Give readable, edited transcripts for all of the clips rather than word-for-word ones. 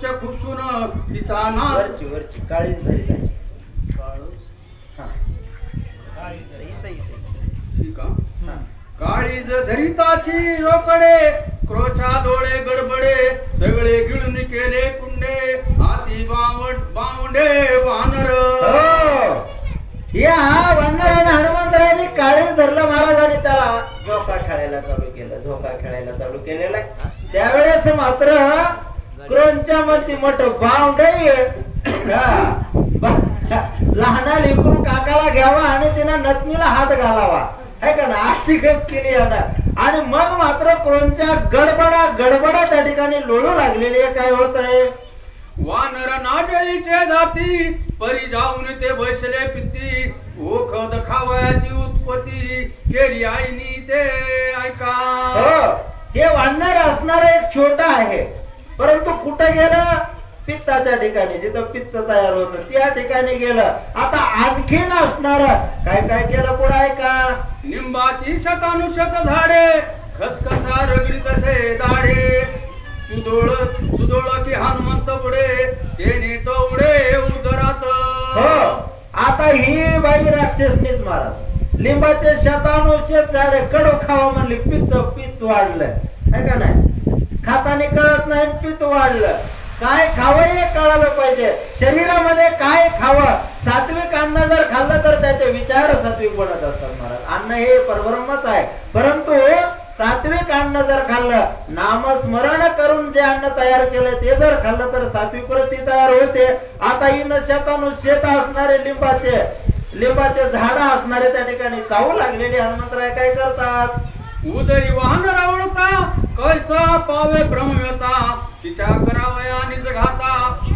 उच्च खुपसून तिचा नाश वरची वरची काळीच धरी त्याची ठीक आहे. काळीज धरिताची रोकडे क्रोचा डोळे गडबडे सगळे गिळून केले कुंडे हाती बावंडे वानर. या वानराने हनुमंतरायाने काळीज धरलं महाराजांनी त्याला झोका खेळायला चालू केलेला त्यावेळेस मात्र क्रोंच्या मध्ये मोठं बावंडे लहाना लेकरू काकाला घ्यावा आणि तिनं नथनीला हात घालावा है का ना अशी गत केली यानं. आणि मग मात्र क्रोंच्या गडबडा त्या ठिकाणी लोळू लागलेली आहे. काय होत आहे वानर नाटळीचे जाती परी जाऊन ते बसले पित्ती ओखद खावयाची उत्पत्ती केली आईनी ते ऐका. हे वानर असणार एक छोटा आहे परंतु कुठं गेलं पित्ताच्या ठिकाणी जिथं पित्त तयार होत त्या ठिकाणी गेलं. आता आणखीन असणार काय केलं पुढे आहे का लिंबाची शतानुशत झाडे खसखसा रगडी तसे दाडे सुदोळ की हनुमंत पुढे तेने तवडे उदरात. आता ही बाई राक्षसनीच महाराज लिंबाचे शतानुशत झाडे कडू खावा म्हणली पित्त वाढलं है का नाही. खाताने कळत नाही पित्त वाढलं. काय खावं हे कळालं पाहिजे. शरीरामध्ये काय खावं सात्विक अन्न जर खाल्लं तर त्याचे विचार सात्विक बनत असतात महाराज. अन्न हे परब्रह्मच आहे परंतु सात्विक अन्न जर खाल्लं नामस्मरण करून जे अन्न तयार केलं ते जर खाल्लं तर सात्विक वृत्ती तयार होते. आता ही शतानुशेत असणारे लिंबाचे झाड असणारे त्या ठिकाणी चावू लागलेले हनुमंतराय काय करतात उदरी वाहन रावळता कैसा पावे ब्रह्मव्यता तिच्या करावया निज घाता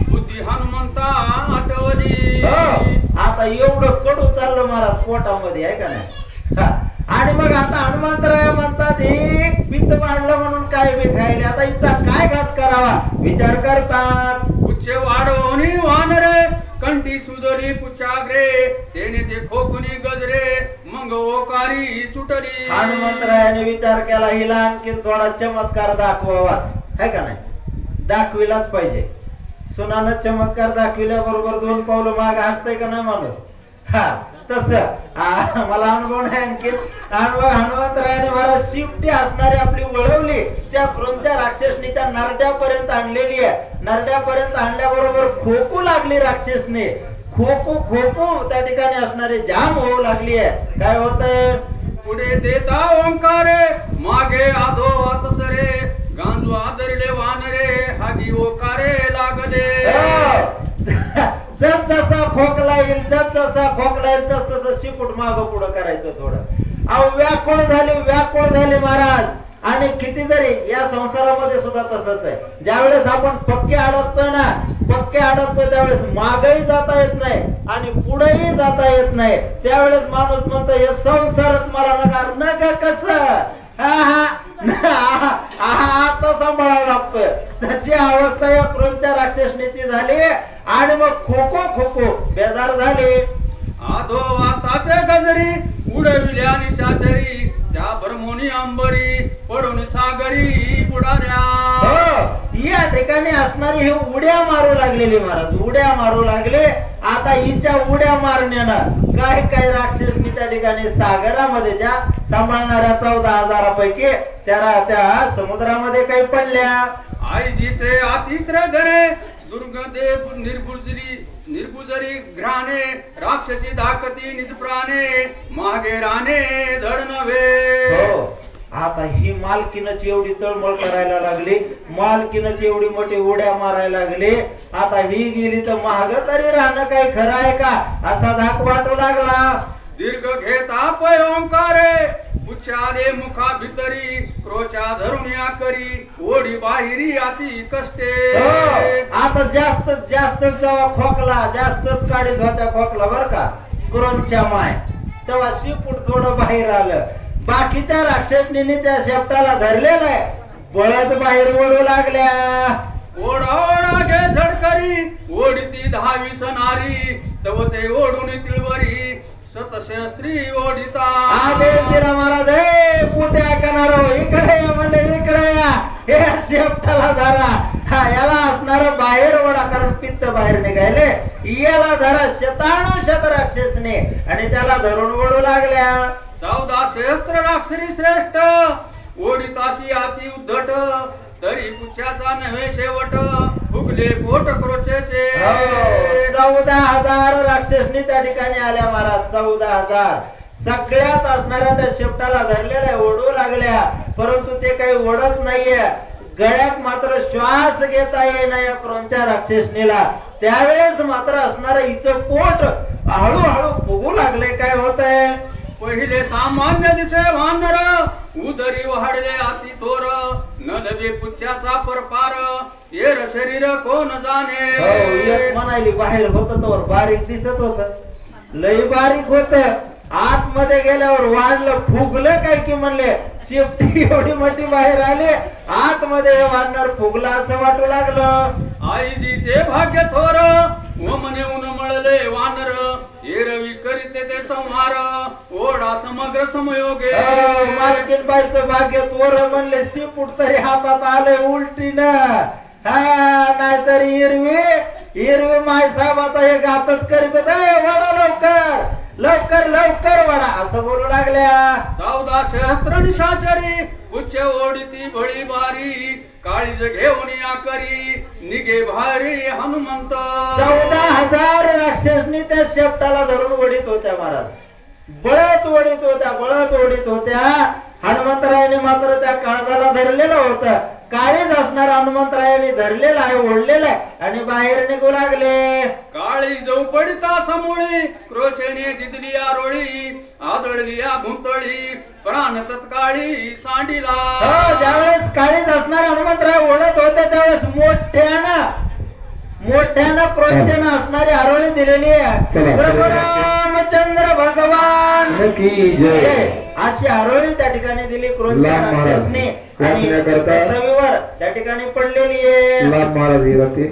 बुद्धी हनुमंता आठवली. आता एवढं कडू चाललं महाराज पोटामध्ये आहे का नाही. आणि मग आता हनुमंतराय म्हणतात हे पित्त वाढलं म्हणून काय बी खायले आता हिचा काय घात करावा विचार करतात. उच्च वाढवणी वानरे कंठी सुदरी पुचाग्रे तेने ते खोकुनी गजरे मग ओकारी सुटली. हनुमंतरायाने विचार केला हिला आणखी थोडा चमत्कार दाखवावाच है का नाही. दाखविलाच पाहिजे. सुनानं चमत्कार दाखविल्या बरोबर 2 पावलं माग हाकतय का नाही माणूस. तस मला अनुभव नाही आणखी. हनुमंतरायाने महाराज शिफ्टी असणारी आपली वळवली त्या क्रोंच्या राक्षसनीच्या नरड्यापर्यंत आणलेली आहे. नरड्यापर्यंत आणल्याबरोबर खोकू लागली राक्षसने. खोकू त्या ठिकाणी असणारी जाम होऊ लागली आहे. काय होतंय पुढे देता ओंकारे मागे आधो वातसरे गांजू आदरले वानरे हागी ओकारे लागले. जसा खोकला येईल तस तस शिपूट माग पुढं करायचं थोडं. अहो व्याकुळ झाले महाराज. आणि किती जरी या संसारामध्ये सुद्धा तसंच आहे. ज्यावेळेस आपण पक्के अडकतोय त्यावेळेस मागही जाता येत नाही आणि पुढेही जाता येत नाही. त्यावेळेस माणूस म्हणतो हे संसारात मला नका कसं आता सांभाळावं लागतोय. तशी अवस्था या क्रोंच्या राक्षसनीची झाली. आणि मग खोको बेजार झाले. आधो वाताचे गजरी उडविल्या निशाचरी त्या ब्रह्मोनी अंबरी पडून सागरी बुडाल्या. या ठिकाणी असणारी हे उड्या मारू लागलेली महाराज. उड्या मारू लागले. आता हिच्या उड्या मारण्यानं काय राक्षसनी त्या ठिकाणी सागरामध्ये ज्या सांभाळणाऱ्या 14,000 त्या समुद्रामध्ये काही पडल्या. आईजीचे अतिश्र धरे दुर्गदेव निर्बुजरी घ्राणे राक्षसी दाखती निष्प्राणे मागे राणे धड नव्हे. आता ही मालकीनच एवढी तळमळ करायला लागली. मालकीनच एवढी मोठी उड्या मारायला लागली. आता ही गेली तर महाग तरी राहणं काही खरं आहे का असा धाक वाटू लागला. दीर्घ घेता पय ओंकारे उच्चारे मुखा भितरी क्रोचा धरुण्या करी ओढी बाहेरी आती कष्टे. आता जास्त जेव्हा खोकला जास्तच काढीत होत्या खोकला बर का क्रोंच्या माय तेव्हा शिपूट थोडं बाहेर आलं. बाकीच्या राक्षसनीने त्या शेपटाला धरलेलं आहे. बळद बाहेर ओढू लागल्या. ओढा घे झडकरी ओढती 10 नारी तव ते ओढून तिळवरी शतशस्त्री ओढिता. आदेश दिला महाराज हे पुत्या करणार इकडे या म्हणले इकडे या. हे शेपटाला धरा याला असणार बाहेर पित्त बाहेर निघाले. याला धरा शताणू शत राक्षसने आणि त्याला धरून ओढू लागल्या. 14 सहस्त्र राक्षरी श्रेष्ठ ओढिताशी अति उद्धट तरी पुच्छाचा नव्हे शेवट फुगले पोट क्रोचेचे. 14,000 राक्षसनी त्या ठिकाणी आल्या महाराज. 14,000 सगळ्यात असणाऱ्या त्या शेपटाला धरलेल्या ओढू लागल्या, परंतु ते काही ओढत नाहीये. गळ्यात मात्र श्वास घेता येईना या क्रोंच्या राक्षसनीला. त्यावेळेस मात्र असणार हिचं पोट हळूहळू फुगू लागले. काय होतंय? पहिले सामान्य दिसे वानर उदरी वाढले अति थोर न लभे पुच्छाचा परपार येर शरीर कोण जाणे. एक म्हणाली बाहेर होत तर बारीक दिसत होत, लय बारीक होत. आतमध्ये गेल्यावर वाढलं फुगलं काय की म्हणले शेपटी एवढी मोठी बाहेर आली, आतमध्ये हे वाढणार फुगला असं वाटू लागलं. आईजीचे भाग्य थोर व मने उन मळले वानर एरवी करीते ते संहार ओढा समग्र समयोगे. मालकीन बाईचं भाग्य तोर म्हणले शिपूट तरी हातात आले उलटीन. नाहीतर हिरवी माय साहेबाचा हे घातच करीत होता. वाडा लवकर लवकर लवकर वाडा असं बोलू लागल्या. 14 सहस्त्र निशाचरी उच्च ओढीती भळी बारी काळीज घेऊन या करी निघे भारी हनुमंत. 14,000 राक्षसनी त्या शेपटाला धरून ओढीत होत्या महाराज. बळत ओढीत होत्या. हनुमंतरायाने मात्र त्या काळजाला धरलेलं होतं. काळीज असणार हनुमंतरायाने धरलेला आहे, ओढलेला आहे आणि बाहेर निघू लागले. काळी जवपडिता समोळी क्रोचेने दिदली आरोळी आदळली या भुंतळी प्राण तत्काळी सांडीला. ज्यावेळेस काळीज असणार हनुमंतराय ओढत होते त्यावेळेस मोठ्यानं क्रोचेनं असणारी आरोळी दिलेली आहे. प्रभू रामचंद्र भगवान अशी आरोळी त्या ठिकाणी दिली क्रोंच्या राक्षसने आणि पृथ्वीवर त्या ठिकाणी पडलेली आहे.